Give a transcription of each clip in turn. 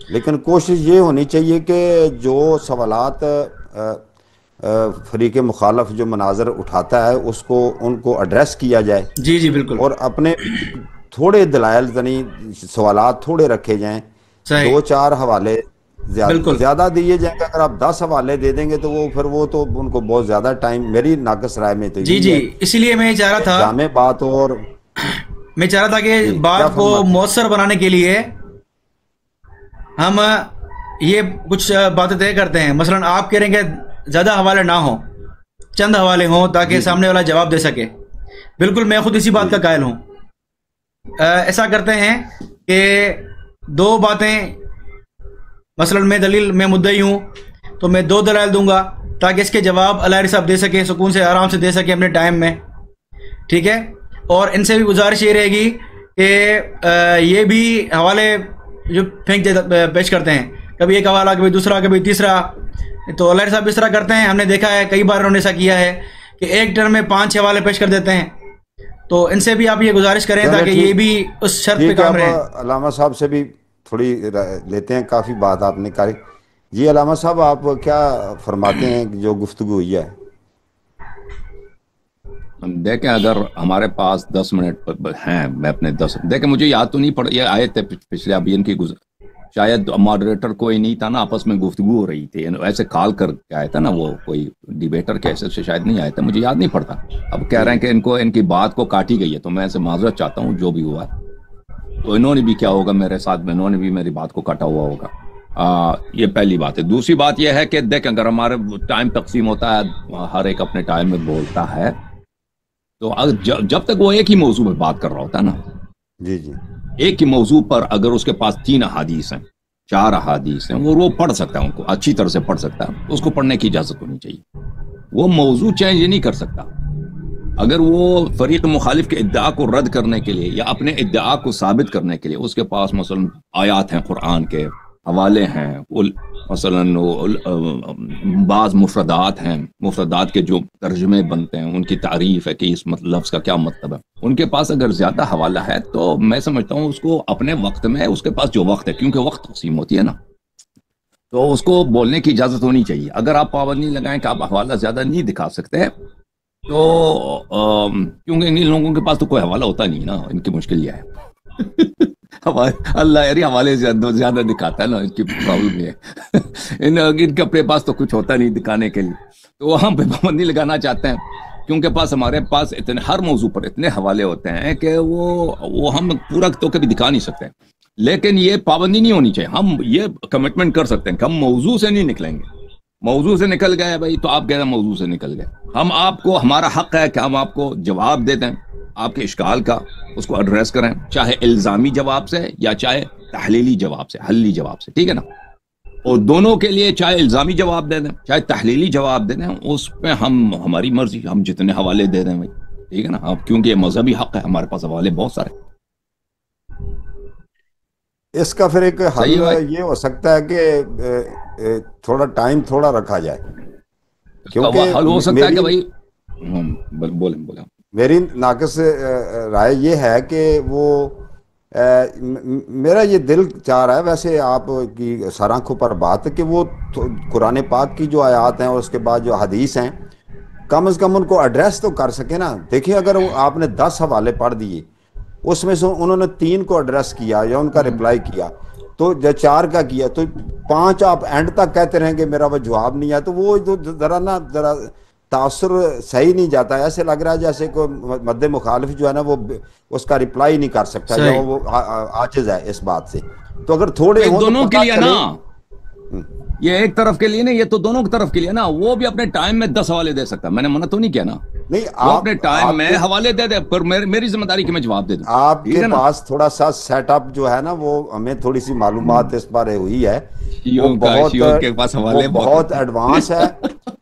لیکن کوشش یہ ہونی چاہیے کہ جو سوالات فریق مخالف جو مناظر اٹھاتا ہے اس کو ان کو ایڈریس کیا جائے. جی جی بالکل. اور اپنے تھوڑے دلائل سوالات تھوڑے رکھے جائیں. 2-4 حوالے زیادہ دیے جائیں گے. اگر آپ 10 حوالے دے دیں گے تو وہ تو ان کو بہت زیادہ ٹائم, میری ناقص رائے میں تو جی اسی لیے میں چاہ رہا تھا جامع بات. اور میں چاہ رہا تھا کہ بات کو مؤثر بنانے کے لیے ہم یہ کچھ باتیں طے کرتے ہیں. مثلا آپ کہہ رہے ہیں کہ زیادہ حوالے نہ ہوں, چند حوالے ہوں تاکہ سامنے والا جواب دے سکے. بالکل میں خود اسی بات کا قائل ہوں. ایسا کرتے ہیں کہ 2 باتیں, مثلا میں مدعی ہوں تو میں 2 دلائل دوں گا تاکہ اس کے جواب الہاری صاحب دے سکیں, سکون سے آرام سے دے سکیں اپنے ٹائم میں. ٹھیک ہے. اور ان سے بھی گزارش یہ رہے گی کہ یہ بھی حوالے جو پیش کرتے ہیں, کبھی ایک حوالہ کبھی دوسرا کبھی تیسرا, تو الہاری صاحب اس طرح کرتے ہیں. ہم نے دیکھا ہے کئی بار انہوں نے ایسا کیا ہے کہ ایک ٹرم میں 5 حوالے پیش کر دیتے ہیں. تو ان سے بھی آپ یہ گزارش کریں تاکہ یہ بھی اس شرط پہ کام رہے. علامہ صاحب سے بھی تھوڑی لیتے ہیں, کافی بات آپ نے کری. جی علامہ صاحب آپ کیا فرماتے ہیں جو گفتگو ہوئی ہے؟ دیکھیں اگر ہمارے پاس 10 منٹ ہیں, میں اپنے 10 دیکھیں مجھے یاد تو نہیں پڑ, یہ آئے تھے پچھلے ابھی ان کی شاید ماڈریٹر کوئی نہیں تھا نا, آپس میں گفتگو ہو رہی تھی, ایسے کال کر کے آیا تھا نا وہ کوئی ڈیبیٹر کے ایسے سے شاید نہیں آیا تھا, مجھے یاد نہیں پڑتا. اب کہہ رہے ہیں کہ ان کی بات کو کاٹی گئی ہے, تو میں ایسے معذرت چاہتا ہوں جو بھی ہوا. تو انہوں نے بھی کیا ہوگا میرے ساتھ میں, انہوں نے بھی میری بات کو کاٹا ہوا ہوگا. یہ پہلی بات ہے. دوسری بات یہ ہے کہ دیکھ اگر ہمارے ٹائم تقسیم ہوتا ہے, ہر ایک اپنے ٹائم میں بولتا ہے, تو جب تک وہ ایک ہی موضوع پہ بات کر رہا ہوتا ہے نا, جی ایک ہی موضوع پر اگر اس کے پاس 3 احادیث ہیں 4 احادیث ہیں, وہ پڑھ سکتا ہے, ان کو اچھی طرح سے پڑھ سکتا ہے, اس کو پڑھنے کی اجازت ہونی چاہیے. وہ موضوع چینج نہیں کر سکتا. اگر وہ فریق مخالف کے ادعا کو رد کرنے کے لیے یا اپنے ادعا کو ثابت کرنے کے لیے اس کے پاس مثلا آیات ہیں, قرآن کے حوالے ہیں, مثلا بعض مفردات ہیں, مفردات کے جو ترجمے بنتے ہیں, ان کی تعریف ہے کہ اس لفظ کا کیا مطلب ہے, ان کے پاس اگر زیادہ حوالہ ہے تو میں سمجھتا ہوں اس کو اپنے وقت میں, اس کے پاس جو وقت ہے, کیونکہ وقت تقسیم ہوتی ہے نا, تو اس کو بولنے کی اجازت ہونی چاہیے. اگر آپ پابندی لگائیں کہ آپ حوالہ زیادہ نہیں دکھا سکتے تو کیونکہ ان لوگوں کے پاس تو کوئی حوالہ ہوتا نہیں نا, ان کی مشکل یہ ہے. اللہ یاری حوالے زیادہ دکھاتا ہے نا, ان کی پرابلم یہ ہے. ان کے اپنے پاس تو کچھ ہوتا نہیں دکھانے کے لیے, تو ہم پہ پابندی لگانا چاہتے ہیں کیونکہ ہمارے پاس اتنے ہر موضوع پر اتنے حوالے ہوتے ہیں کہ وہ ہم پورا تو کبھی دکھا نہیں سکتے. لیکن یہ پابندی نہیں ہونی چاہیے. ہم یہ کمٹمنٹ کر سکتے ہیں کہ ہم موضوع سے نہیں نکلیں گے. موضوع سے نکل گئے بھائی تو آپ کہہ رہے ہیں موضوع سے نکل گئے. ہم آپ کو, ہمارا حق ہے کہ ہم آپ کو جواب دے دیں آپ کے اشکال کا, اس کو ایڈریس کریں, چاہے الزامی جواب سے یا چاہے تحلیلی جواب سے, حلی جواب سے, ٹھیک ہے نا. اور دونوں کے لیے چاہے الزامی جواب دے دیں چاہے تحلیلی جواب دے دیں, اس پہ ہماری مرضی, ہم جتنے حوالے دے دیں بھائی, ٹھیک ہے نا. اب کیونکہ یہ مذہبی حق ہے, ہمارے پاس حوالے بہت سارے. اس کا پھر ایک حل یہ ہو سکتا ہے کہ تھوڑا ٹائم تھوڑا رکھا جائے, کیونکہ حل ہو سکتا ہے کہ بھائی بولیں. میری ناقص رائے یہ ہے کہ وہ میرا یہ دل چاہ رہا ہے, ویسے آپ کی سر آنکھوں پر بات ہے, کہ وہ قرآن پاک کی جو آیات ہیں اور اس کے بعد جو حدیث ہیں کم از کم ان کو ایڈریس تو کر سکے نا. دیکھیں اگر آپ نے 10 حوالے پڑھ دیے, اس میں سے انہوں نے 3 کو ایڈریس کیا یا ان کا رپلائی کیا, تو 4 کا کیا, تو 5 آپ اینڈ تک کہتے رہیں گے میرا وہ جواب نہیں آیا, تو وہ ذرا تاثر صحیح نہیں جاتا. ایسے لگ رہا ہے جیسے کوئی مد مخالف جو ہے نا وہ اس کا رپلائی نہیں کر سکتا, جو وہ عاجز ہے اس بات سے. تو اگر تھوڑے ہوں دونوں کے لیے نا, یہ ایک طرف کے لیے نہیں, یہ تو دونوں کی طرف کے لیے نا. وہ بھی اپنے ٹائم میں 10 حوالے دے سکتا, میں نے منع تو نہیں کیا نا. نہیں, وہ اپنے ٹائم میں حوالے دے دے, پر میری ذمہ داری کہ میں جواب دے دوں. آپ کے پاس تھوڑا سا سیٹ اپ جو ہے نا, وہ ہمیں تھوڑی سی معلومات اس بارے ہوئی ہے, وہ بہت ایڈوانس ہے.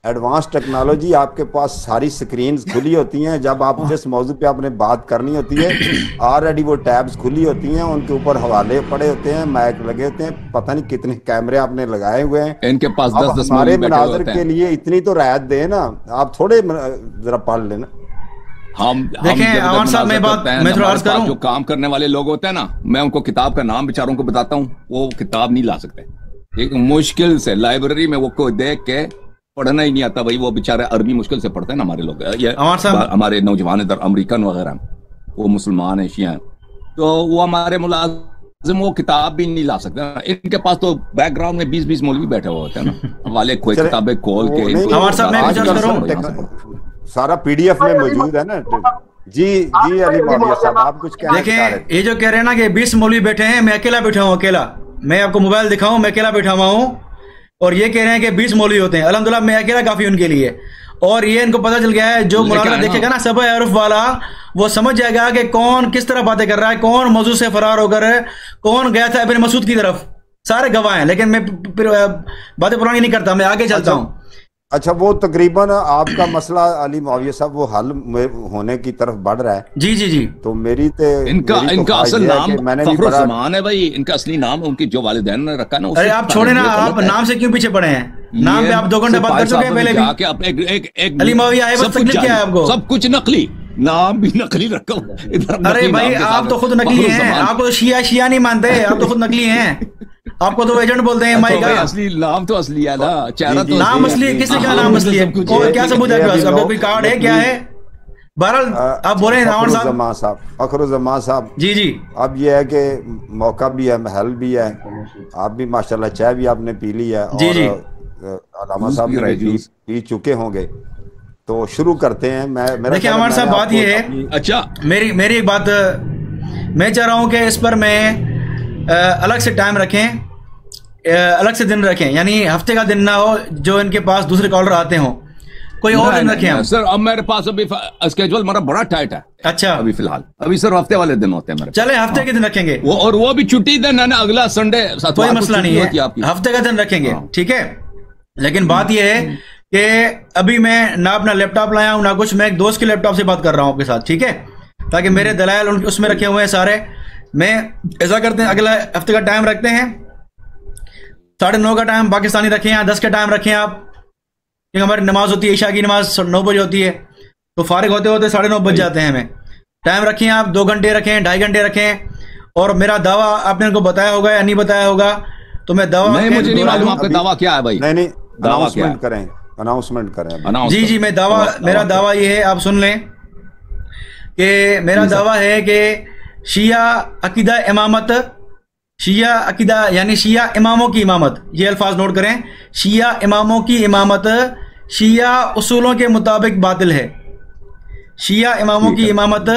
ایڈوانس ٹیکنالوجی, آپ کے پاس ساری سکرینز کھلی ہوتی ہیں, جب آپ جس موضوع پہ آپ نے بات کرنی ہوتی ہے آلریڈی وہ ٹیبز کھلی ہوتی ہیں, ان کے اوپر حوالے پڑے ہوتے ہیں, مائک لگے ہوتے ہیں, پتہ نہیں کتنے کیمرے آپ نے لگائے ہوئے ہیں. ان کے پاس 10 ہمارے مناظر کے لیے اتنی تو رعایت دیں نا, آپ تھوڑے ذرا پڑھ لینا. دیکھیں عوان صاحب میں تھوڑا عرض کروں, جو کام کرنے والے لوگ ہوتے ہیں نا, میں ان کو کتاب کا نام بیچاروں کو بتاتا ہوں, وہ کتاب نہیں لا سکتے. ایک مشکل سے لائبریری میں وہ کوئی دیکھ کے پڑھنا ہی نہیں آتا بھائی, وہ بیچارے عربی مشکل سے پڑھتے ہیں نا ہمارے لوگ, ہمارے نوجوان ادھر امریکن وغیرہ وہ مسلمان ہیں, شیعہ ہیں, تو وہ ہمارے ملازم وہ کتاب بھی نہیں لا سکتے. ان کے پاس تو بیک گراؤنڈ میں 20 مولوی بیٹھے ہوئے ہوتے ہیں نا, والے کوئی کتابیں کھول کے سارا PDF میں موجود ہے نا. جی علی معاویہ صاحب آپ کچھ کہنا چاہ رہے تھے. یہ جو کہہ رہے ہیں نا کہ 20 مولوی بیٹھے ہیں, میں اکیلا بیٹھا ہوں, اکیلا, میں آپ کو موبائل دکھاؤں, میں اکیلا بیٹھا ہوا ہوں, اور یہ کہہ رہے ہیں کہ 20 مولوی ہوتے ہیں. الحمدللہ میں اکیلا کافی ان کے لیے. اور یہ ان کو پتہ چل گیا ہے, جو مناظرہ دیکھے گا نا سبع عرف والا, وہ سمجھ جائے گا کہ کون کس طرح باتیں کر رہا ہے, کون موضوع سے فرار ہو کر کون گیا تھا ابن مسعود کی طرف. سارے گواہ ہیں, لیکن میں باتیں پرانی نہیں کرتا, میں آگے چلتا ہوں. اچھا, وہ تقریباً آپ کا مسئلہ علی معاویہ صاحب وہ حل ہونے کی طرف بڑھ رہا ہے. جی تو میری ان کا اصل نام فخر الزمان ہے بھائی, ان کا اصلی نام ان کی جو والدین نے رکھا نا. ارے آپ چھوڑے نا, آپ نام سے کیوں پیچھے پڑے ہیں؟ نام پہ آپ 2 گھنٹے بات کر چکے ہیں پہلے بھی. علی معاویہ ہے, بس تکلیف کیا ہے آپ کو؟ سب کچھ نقلی, نام بھی نقلی رکھا. ارے بھائی آپ تو خود نقلی ہیں, آپ کو شیعہ نہیں مانتے, آپ تو خود نقلی ہیں. آپ کو تو ایجنٹ بولتے ہیں مائی کا. اصلی نام تو اصلی ہے نا, چہرہ تو نام اصلی ہے. کس نے کیا نام اصلی ہے؟ کیا ثبوت ہے؟ آپ کا کوئی کارڈ ہے, کیا ہے؟ بہرحال آپ بول رہے ہیں راون صاحب, فخر الزمان صاحب. جی اب یہ ہے کہ موقع بھی ہے, محل بھی ہے, آپ بھی ماشاءاللہ چائے بھی آپ نے پی لی ہے, اور علامہ صاحب بھی پی چکے ہوں گے, تو شروع کرتے ہیں. دیکھیں ہمارے صاحب بات یہ ہے, اچھا میری ایک بات میں چاہ رہا ہوں کہ اس پر میں الگ سے ٹائم رکھیں, الگ سے دن رکھیں, یعنی ہفتے کا دن نہ ہو جو ان کے پاس دوسرے کالر آتے ہوں, کوئی اور دن رکھیں. سر اب میرے پاس ابھی اسکیجول میرا بڑا ٹائٹ ہے. اچھا, ابھی فی الحال ابھی سر ہفتے والے دن ہوتے ہیں میرے. چلے ہفتے کے دن رکھیں گے, اور وہ بھی چھٹی دن ہے نا, اگلا سنڈے, کوئی مسئلہ نہیں ہے, ہفتے کا دن رکھیں گے, ٹھیک ہے. لیکن بات یہ ہے کہ ابھی میں نہ اپنا لیپ ٹاپ لایا ہوں نہ کچھ, میں ایک دوست کے لیپ ٹاپ سے بات کر رہا ہوں آپ کے ساتھ, ٹھیک ہے, تاکہ میرے دلائل اس میں رکھے ہوئے ہیں سارے. میں ایسا کرتے ہیں, اگلا ہفتے کا ٹائم رکھتے ہیں, 9:30 کا ٹائم پاکستانی رکھیں, یا 10 کا ٹائم رکھیں آپ, کیونکہ ہماری نماز ہوتی ہے, عشاء کی نماز 9 بجے ہوتی ہے, تو فارغ ہوتے ہوتے 9:30 بج جاتے ہیں ہمیں. ٹائم رکھیں آپ, 2 گھنٹے رکھیں, 2.5 گھنٹے رکھیں. اور میرا دعویٰ آپ نے ان کو بتایا ہوگا یا نہیں بتایا ہوگا, تو میں دعویٰ مجھے نہیں معلوم آپ کا دعویٰ کیا ہے بھائی. نہیں اناؤنسمنٹ کریں. جی میں میرا دعویٰ یہ ہے, آپ سن لیں کہ میرا دعویٰ ہے کہ شیعہ عقیدہ امامت, شیعہ عقیدہ یعنی شیعہ اماموں کی امامت, یہ الفاظ نوٹ کریں, شیعہ اماموں کی امامت شیعہ اصولوں کے مطابق باطل ہے. شیعہ اماموں کی امامت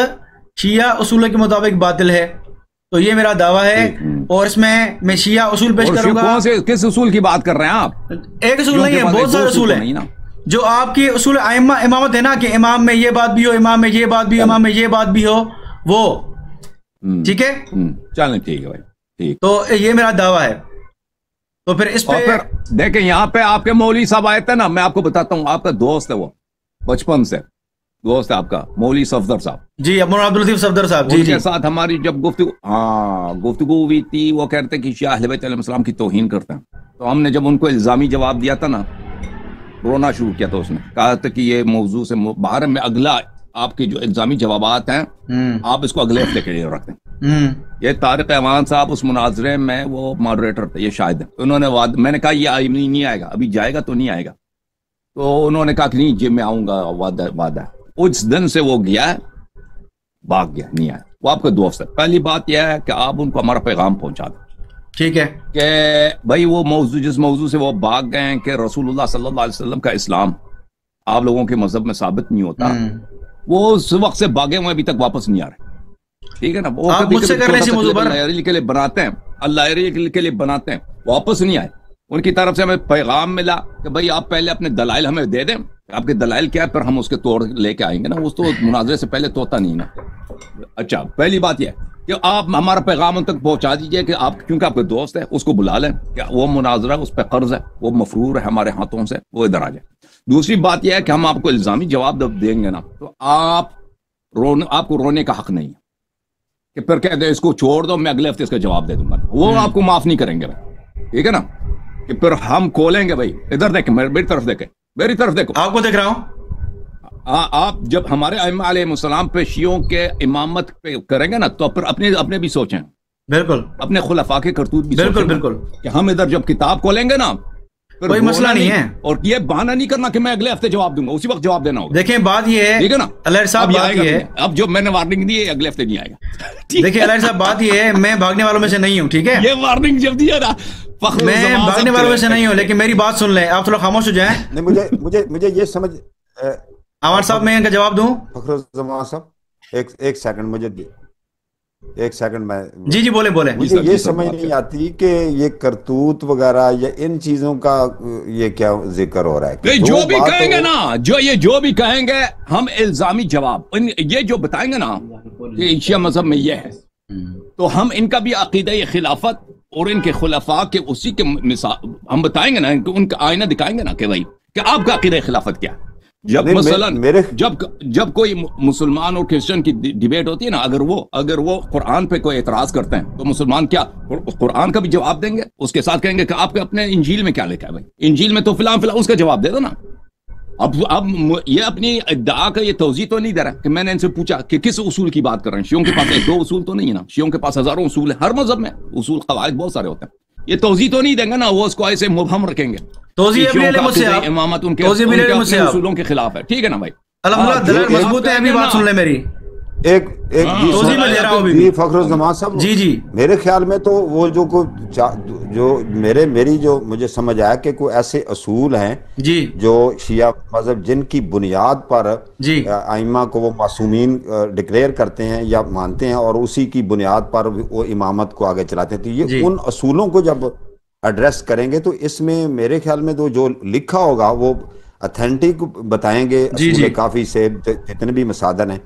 شیعہ اصولوں کے مطابق باطل ہے. تو یہ میرا دعویٰ ہے, اور اس میں شیعہ اصول پیش کروں گا. کس اصول کی بات کر رہے ہیں آپ؟ ایک اصول نہیں ہے, بہت سارے اصول ہیں جو آپ کی اصول امامت ہے نا, کہ امام میں یہ بات بھی ہو, امام میں یہ بات بھی ہو, امام میں یہ بات بھی ہو, وہ ٹھیک ہے. چلیں ٹھیک ہے بھائی, ٹھیک. تو یہ میرا دعویٰ ہے. تو پھر اس پہ دیکھیں, یہاں پہ آپ کے مولوی صاحب آئے تھے نا, میں آپ کو بتاتا ہوں, آپ کا دوست ہے, وہ بچپن سے دوست ہے آپ کا, مولوی صفدر صاحب. جی مولانا عبداللطیف صفدر صاحب. جی کے ساتھ ہماری جب گفتگو ہوئی تھی, وہ کہتے کہ شیعہ اہل بیت علیہ السلام کی توہین کرتے ہیں. تو ہم نے جب ان کو الزامی جواب دیا تھا نا, رونا شروع کیا تھا. اس نے کہا تھا کہ یہ موضوع سے باہر میں اگلا آپ کے جو الزامی جوابات ہیں آپ اس کو اگلے ہفتے کے لیے رکھ دیں. یہ طارق اعوان صاحب اس مناظرے میں وہ ماڈریٹر تھے, یہ شاہد ہیں. انہوں نے میں نے کہا یہ نہیں آئے گا, ابھی جائے گا تو نہیں آئے گا. تو انہوں نے کہا کہ نہیں جی میں آؤں گا, وعدہ. اس دن سے وہ گیا ہے, بھاگ گیا, نہیں آیا. وہ آپ کا دوست ہے. پہلی بات یہ ہے کہ آپ ان کو ہمارا پیغام پہنچا دیں, ٹھیک ہے, کہ بھائی وہ موضوع جس موضوع سے وہ بھاگ گئے ہیں کہ رسول اللہ صلی اللہ علیہ وسلم کا اسلام آپ لوگوں کے مذہب میں ثابت نہیں ہوتا, وہ اس وقت سے بھاگے ہوئے ابھی تک واپس نہیں آ رہے. ٹھیک ہے نا, وہ اللہ کے لیے بناتے ہیں, اللہ کے لیے بناتے ہیں, واپس نہیں آئے. ان کی طرف سے ہمیں پیغام ملا کہ بھائی آپ پہلے اپنے دلائل ہمیں دے دیں, آپ کے دلائل کیا ہے, پھر ہم اس کے توڑ لے کے آئیں گے نا. اس تو مناظرے سے پہلے توتا نہیں نا. اچھا, پہلی بات یہ ہے کہ آپ ہمارا پیغام ان تک پہنچا دیجئے کہ آپ, کیونکہ آپ کے دوست ہے, اس کو بلا لیں کہ وہ مناظرہ اس پہ قرض ہے, وہ مفرور ہے ہمارے ہاتھوں سے, وہ ادھر آ جائے. دوسری بات یہ ہے کہ ہم آپ کو الزامی جواب دیں گے نا, تو آپ کو رونے کا حق نہیں ہے کہ پھر کہہ دیں اس کو چھوڑ دو, میں اگلے ہفتے اس کا جواب دے دوں گا. وہ آپ کو معاف نہیں کریں گے بھائی, ٹھیک ہے نا, کہ پھر ہم کھولیں گے. بھائی ادھر دیکھیں, میری طرف دیکھیں, میری طرف دیکھو, آپ کو دیکھ رہا ہوں, آپ جب ہمارے ائمہ علیہ السلام پہ شیعوں کے امامت پہ کریں گے نا تو پھر اپنے بھی سوچیں, بالکل اپنے خلفاء کے کرتوت بھی بالکل سوچیں بالکل کہ ہم ادھر جب کتاب کھولیں گے نا کوئی مسئلہ نہیں ہے, اور یہ بہانہ نہیں کرنا کہ میں اگلے ہفتے جواب دوں گا, اسی وقت جواب دینا ہوگا. دیکھیں بات یہ ہے, ٹھیک ہے نا, الہر صاحب بات یہ ہے, اب جو میں نے وارننگ دی ہے اگلے ہفتے نہیں آئے گا. دیکھیں الہر صاحب بات یہ ہے, میں بھاگنے والوں میں سے نہیں ہوں, ٹھیک ہے, یہ وارننگ جب دیا نا میں بھاگنے والوں میں سے نہیں ہوں, لیکن میری بات سن لیں, آپ تھوڑا خاموش ہو جائیں. مجھے یہ سمجھ, عمر صاحب میں ان کا جواب دوں. فخر الزمان صاحب ایک سیکنڈ مجھے ایک سیکنڈ میں جی جی بولے بولے. مجھے یہ سمجھ نہیں آتی کہ یہ کرتوت وغیرہ یا ان چیزوں کا یہ کیا ذکر ہو رہا ہے. جو بھی کہیں گے نا, جو بھی کہیں گے ہم الزامی جواب, یہ جو بتائیں گے نا کہ شیعہ مذہب میں یہ ہے, تو ہم ان کا بھی عقیدہ خلافت اور ان کے خلفاء کے اسی کے مثال ہم بتائیں گے نا, ان کا آئینہ دکھائیں گے نا کہ بھائی کہ آپ کا عقیدہ خلافت کیا ہے. جب مثلا جب کوئی مسلمان اور کرسچن کی ڈیبیٹ ہوتی ہے نا, اگر وہ قرآن پہ کوئی اعتراض کرتے ہیں تو مسلمان کیا قرآن کا بھی جواب دیں گے, اس کے ساتھ کہیں گے کہ آپ کے اپنے انجیل میں کیا لکھا ہے, بھائی انجیل میں تو فلاں اس کا جواب دے دو نا. اب یہ اپنی ادعا کا یہ توضیح تو نہیں دے رہا کہ میں نے ان سے پوچھا کہ کس اصول کی بات کر رہے ہیں. شیعوں کے پاس ایک دو اصول تو نہیں ہے نا, شیعوں کے پاس ہزاروں اصول ہے, ہر مذہب میں اصول قواعد بہت سارے ہوتے ہیں. یہ توضیح تو نہیں دیں گے نا, وہ اس کو ایسے مبہم رکھیں گے. امامت ان کے اصولوں کے خلاف ہے, ٹھیک ہے نا بھائی. الحمدللہ دلائل مضبوط ہے, ابھی بات سن لیں میری. ایک فخر الزمان صاحب, جی جی, میرے خیال میں تو وہ میری جو مجھے سمجھ آیا کہ کوئی ایسے اصول ہیں جی جو شیعہ مذہب جن کی بنیاد پر جی ائمہ کو وہ معصومین ڈکلیئر کرتے ہیں یا مانتے ہیں, اور اسی کی بنیاد پر وہ امامت کو آگے چلاتے ہیں. تو یہ ان اصولوں کو جب ایڈریس کریں گے تو اس میں میرے خیال میں تو جو لکھا ہوگا وہ اتھینٹک بتائیں گے, اصول کافی سے جتنے بھی مصادر ہیں.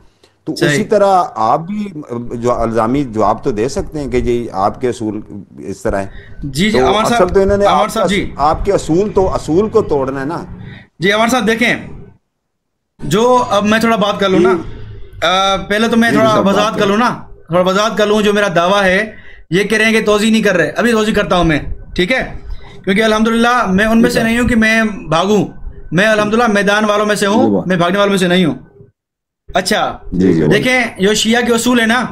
تو اسی طرح آپ بھی جو الزامی جواب تو دے سکتے ہیں کہ جی آپ کے اصول اس طرح ہیں. جی جی عمر صاحب, تو انہوں نے آپ کے اصول کو توڑنا ہے نا. جی عمر صاحب دیکھیں, جو اب میں تھوڑا بات کر لوں نا, پہلے تو میں تھوڑا وضاحت کر لوں. جو میرا دعویٰ ہے یہ کہہ رہے ہیں کہ توضیح نہیں کر رہے, ابھی توضیح کرتا ہوں میں, ٹھیک ہے, کیونکہ الحمدللہ میں ان میں سے نہیں ہوں کہ میں بھاگوں, میں الحمدللہ میدان والوں میں سے ہوں, میں بھاگنے والوں میں سے نہیں ہوں. اچھا دیکھیں, جو شیعہ کے اصول ہے نا,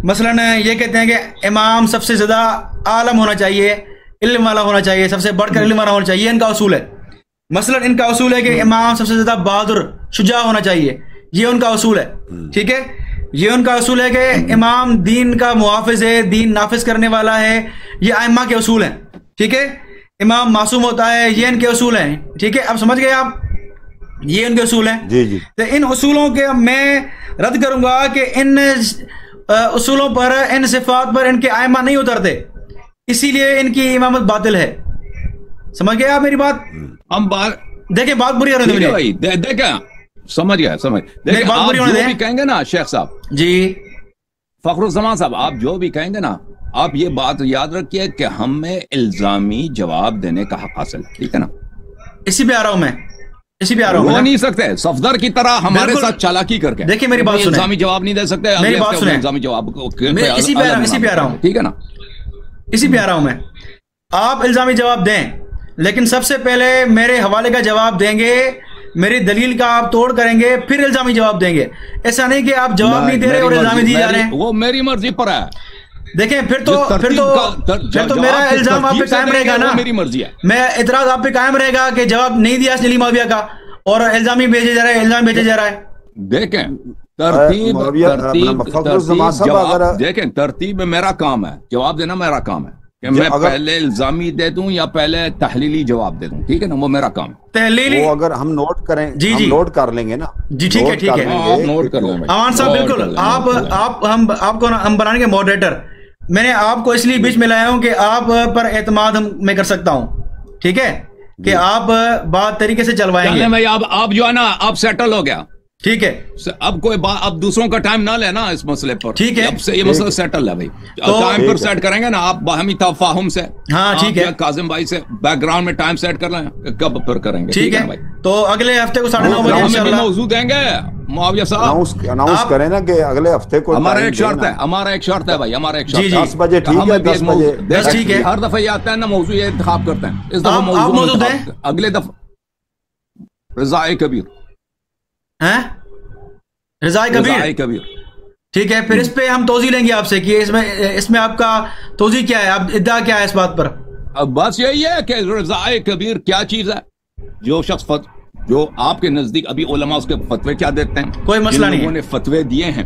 مثلا یہ کہتے ہیں کہ امام سب سے زیادہ عالم ہونا چاہیے, علم والا ہونا چاہیے, سب سے بڑھ کر علم والا ہونا چاہیے, ان کا اصول ہے. مثلا ان کا اصول ہے کہ امام سب سے زیادہ بہادر شجاع ہونا چاہیے, یہ ان کا اصول ہے, ٹھیک ہے. یہ ان کا اصول ہے کہ امام دین کا محافظ ہے, دین نافذ کرنے والا ہے, یہ ائمہ کے اصول ہیں, ٹھیک ہے. امام معصوم ہوتا ہے, یہ ان کے اصول ہیں, ٹھیک ہے. اب سمجھ گئے آپ, یہ ان کے اصول ہیں. جی جی, تو ان اصولوں کے میں رد کروں گا کہ ان اصولوں پر, ان صفات پر ان کے ائمہ نہیں اترتے, اسی لیے ان کی امامت باطل ہے. سمجھ گئے آپ میری بات؟ ہم بات دیکھیں, بات بری ہونے دیں, دیکھیں سمجھ گیا, آپ جو بھی کہیں گے نا شیخ صاحب, جی فخر الزمان صاحب, آپ جو بھی کہیں گے نا, آپ یہ بات یاد رکھیے کہ ہمیں الزامی جواب دینے کا حق حاصل, ٹھیک ہے نا. اسی پہ آ رہا ہوں میں, وہ نہیں سکتے صفدر کی طرح ہمارے ساتھ چالاکی کر کے. دیکھیں میری بات سنیں, الزامی جواب نہیں دے سکتے, میری بات سنیں, الزامی جواب اسی پہ آ رہا ہوں, ٹھیک ہے نا, اسی پہ آ رہا ہوں میں. آپ الزامی جواب دیں, لیکن سب سے پہلے میرے حوالے کا جواب دیں گے, میری دلیل کا آپ توڑ کریں گے, پھر الزامی جواب دیں گے. ایسا نہیں کہ آپ جواب نہیں دے رہے اور الزامی دی جا رہے ہیں. وہ میری مرضی پر ہے. دیکھیں پھر تو میرا الزام آپ پہ قائم رہے گا نا, میری مرضی ہے, میں اعتراض آپ پہ قائم رہے گا کہ جواب نہیں دیا علی معاویہ کا, اور الزامی بھیجے جا رہے ہیں, الزام بھیجے جا رہا ہے. دیکھیں دیکھیں ترتیب میں میرا کام ہے, جواب دینا میرا کام ہے, کہ میں پہلے الزامی دے دوں یا پہلے تحلیلی جواب دے دوں, ٹھیک ہے نا, وہ میرا کام. تحلیلی وہ اگر ہم نوٹ کریں, ہم نوٹ کر لیں گے نا. جی ٹھیک ہے, ٹھیک ہے, آپ نوٹ کر لیں. امان صاحب بالکل, آپ کو ہم بنانے کے ماڈریٹر, میں نے آپ کو اس لیے بیچ میں لایا ہوں کہ آپ پر اعتماد میں کر سکتا ہوں, ٹھیک ہے, کہ آپ بات طریقے سے چلوائیں گے. آپ جو ہے نا, آپ سیٹل ہو گیا, ٹھیک ہے. اب کوئی بات, اب دوسروں کا ٹائم نہ لینا اس مسئلے پر, ٹھیک ہے, اب سے یہ مسئلہ سیٹل ہے بھائی. ٹائم پر سیٹ کریں گے نا آپ باہمی تفاہم سے, ہاں ٹھیک ہے, کاظم بھائی سے بیک گراؤنڈ میں ٹائم سیٹ کر لیں, کب پھر کریں گے, ٹھیک ہے. تو اگلے ہفتے کو 9:30 بجے انشاءاللہ موضوع دیں گے معاویہ صاحب, اناؤنس کریں نا کہ اگلے ہفتے کو. ہمارا ایک شرط ہے بھائی, ہمارا ایک شرط, 10 بجے, ٹھیک ہے, 10 بجے, ٹھیک ہے. ہر دفعہ یہ آتا ہے نا موضوع, یہ انتخاب کرتے ہیں, اس دفعہ موضوع دیں, اگلے دفعہ رضا کبیر. ہیں رضا کبیر. ٹھیک ہے, پھر اس پہ ہم توضیح لیں گے آپ سے کہ اس میں آپ کا توضیح کیا ہے, آپ ادعا کیا ہے اس بات پر. اب بس یہی ہے کہ رضا کبیر کیا چیز ہے. جو شخص جو آپ کے نزدیک ابھی علماء اس کے فتوے کیا دیتے ہیں, کوئی مسئلہ نہیں, انہوں نے فتوے دیے ہیں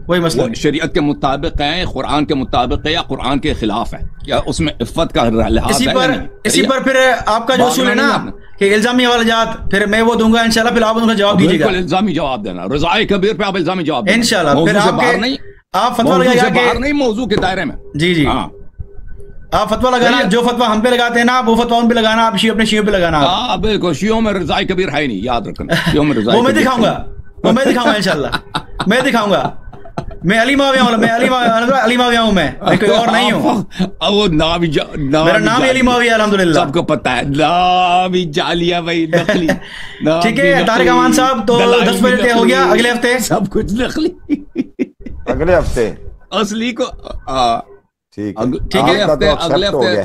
کوئی مسئلہ وہ شریعت کے مطابق ہے, قرآن کے مطابق ہے, یا قرآن کے خلاف ہے, کیا اس میں عفت کا لحاظ ہے. اسی پر پھر آپ کا جو اصول ہے نا کہ الزامی والا جات, پھر میں وہ دوں گا انشاءاللہ, پھر آپ ان کا جواب دیجیے گا. بالکل الزامی جواب دینا, رضا کبیر پہ آپ الزامی جواب دینا انشاءاللہ. پھر آپ فتویٰ لگائیں گے باہر نہیں, موضوع کے دائرے میں. جی ہاں, آپ فتویٰ لگانا, جو فتویٰ ہم پہ لگاتے ہیں نا وہ فتویٰ ان پہ لگانا, آپ اپنے شیعوں پہ لگانا. ہاں بالکل, شیعوں میں رضا کبیر ہے نہیں, یاد رکھنا. شیعوں میں رضا وہ میں دکھاؤں گا انشاءاللہ, میں دکھاؤں گا. میں علی معاویہ ہوں, میں کوئی اور نہیں ہوں. وہ نام میرا نام علی معاویہ الحمدللہ, سب کو پتا ہے. نام ہی جعلیہ بھائی, نقلی. ٹھیک ہے طارق امان صاحب, تو 10 بجے ہو گیا, اگلے ہفتے سب کچھ نقلی, اگلے ہفتے اصلی کو. ٹھیک ہے, اگلے ہفتے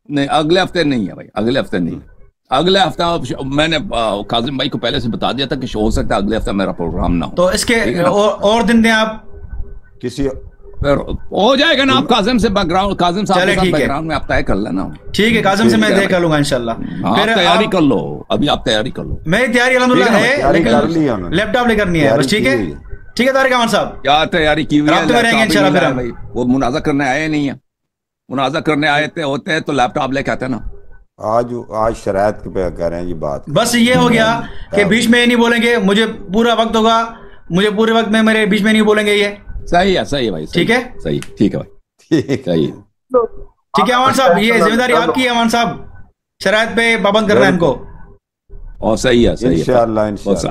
نہیں, اگلے ہفتے نہیں ہے بھائی, اگلے ہفتے نہیں. اگلے ہفتہ میں نے کاظم بھائی کو پہلے سے بتا دیا تھا کہ ہو سکتا ہے اگلے ہفتہ میرا پروگرام نہ ہو, تو اس کے اور دن دیں آپ کسی ہو جائے گا نا. آپ کاظم سے بیک گراؤنڈ, کاظم صاحب کے بیک گراؤنڈ میں آپ طے کر لینا. ٹھیک ہے, کاظم سے میں طے کر لوں گا انشاءاللہ. پھر تیاری کر لو, ابھی آپ تیاری کر لو. میری تیاری الحمدللہ ہے, لیکن لیپ ٹاپ لے کرنی ہے بس. ٹھیک ہے, ٹھیک ہے طارق احمد صاحب, کیا تیاری کی ہوئی ہے. رابطے میں رہیں گے انشاءاللہ. پھر ہم وہ منازع کرنے آئے نہیں ہیں, منازع کرنے آئے تھے ہوتے ہیں تو لیپ ٹاپ لے کے آتے نا. آج شرائط پہ کہہ رہے ہیں یہ بات. بس یہ ہو گیا کہ بیچ میں نہیں بولیں گے, مجھے پورا وقت ہوگا, مجھے پورے وقت میں میرے بیچ میں نہیں بولیں گے. یہ صحیح ہے بھائی, ٹھیک ہے, صحیح, ٹھیک ہے بھائی, صحیح, ٹھیک ہے. امان صاحب یہ ذمہ داری آپ کی ہے, امان صاحب شرائط پہ پابند کرنا ہے ان کو. اور صحیح ہے, انشاءاللہ.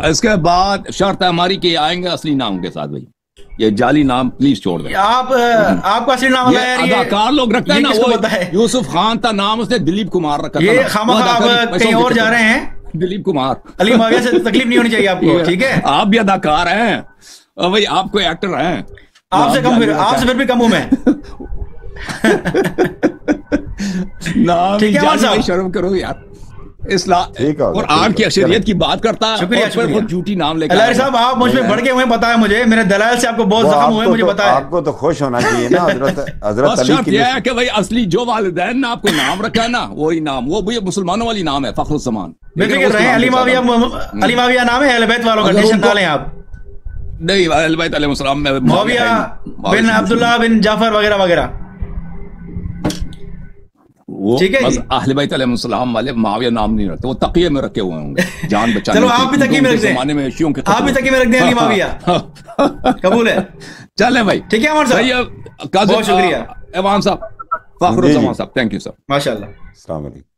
اس کے بعد شرط ہے ہماری کہ آئیں گے اصلی نام کے ساتھ بھائی. یہ جعلی نام پلیز چھوڑ دیں. آپ کا اصلی نام ہے اداکار لوگ رکھتے ہیں نا, وہ یوسف خان تھا نام, اس نے دلیپ کمار رکھا تھا. یہ خامخواہ آپ کہیں اور جا رہے ہیں, دلیپ کمار. علی معاویہ سے تکلیف نہیں ہونی چاہیے آپ کو, ٹھیک ہے. آپ بھی اداکار ہیں بھائی, آپ کوئی ایکٹر ہیں, آپ سے پھر بھی کم ہوں میں. شرم کرو یار, اسلام اور آج کی اکثریت کی بات کرتا ہے. شکریہ. جھوٹی نام لے کے الہاری صاحب, آپ مجھ پہ بڑھ کے ہوئے, پتا ہے مجھے, میرے دلائل سے آپ کو بہت زخم ہوئے, مجھے پتا ہے. آپ کو تو خوش ہونا چاہیے نا. حضرت علی کی یہ ہے کہ بھائی اصلی جو والدین نے آپ کو نام رکھا ہے نا, وہی نام, وہ بھی مسلمانوں والی نام ہے, فخر الزمان. بے فکر رہیں, علی معاویہ نام ہے, اہل بیت والوں کا ٹینشن ڈالیں آپ. نہیں, اہل بیت علیہ السلام میں معاویہ بن عبداللہ بن جعفر وغیرہ وغیرہ, ٹھیک ہے. اہل بیت علیہ السلام والے معاویہ نام نہیں رکھتے, وہ تقیے میں رکھے ہوئے ہوں گے جان بچانے. چلو آپ بھی تقیے میں رکھ دیں, آپ بھی تقیے میں رکھ دیں علی معاویہ, قبول ہے. چلیں بھائی, ٹھیک ہے امان صاحب, بہت شکریہ. ایوان صاحب, فخر الزمان صاحب, تھینک یو سر, ماشاء اللہ. السلام علیکم.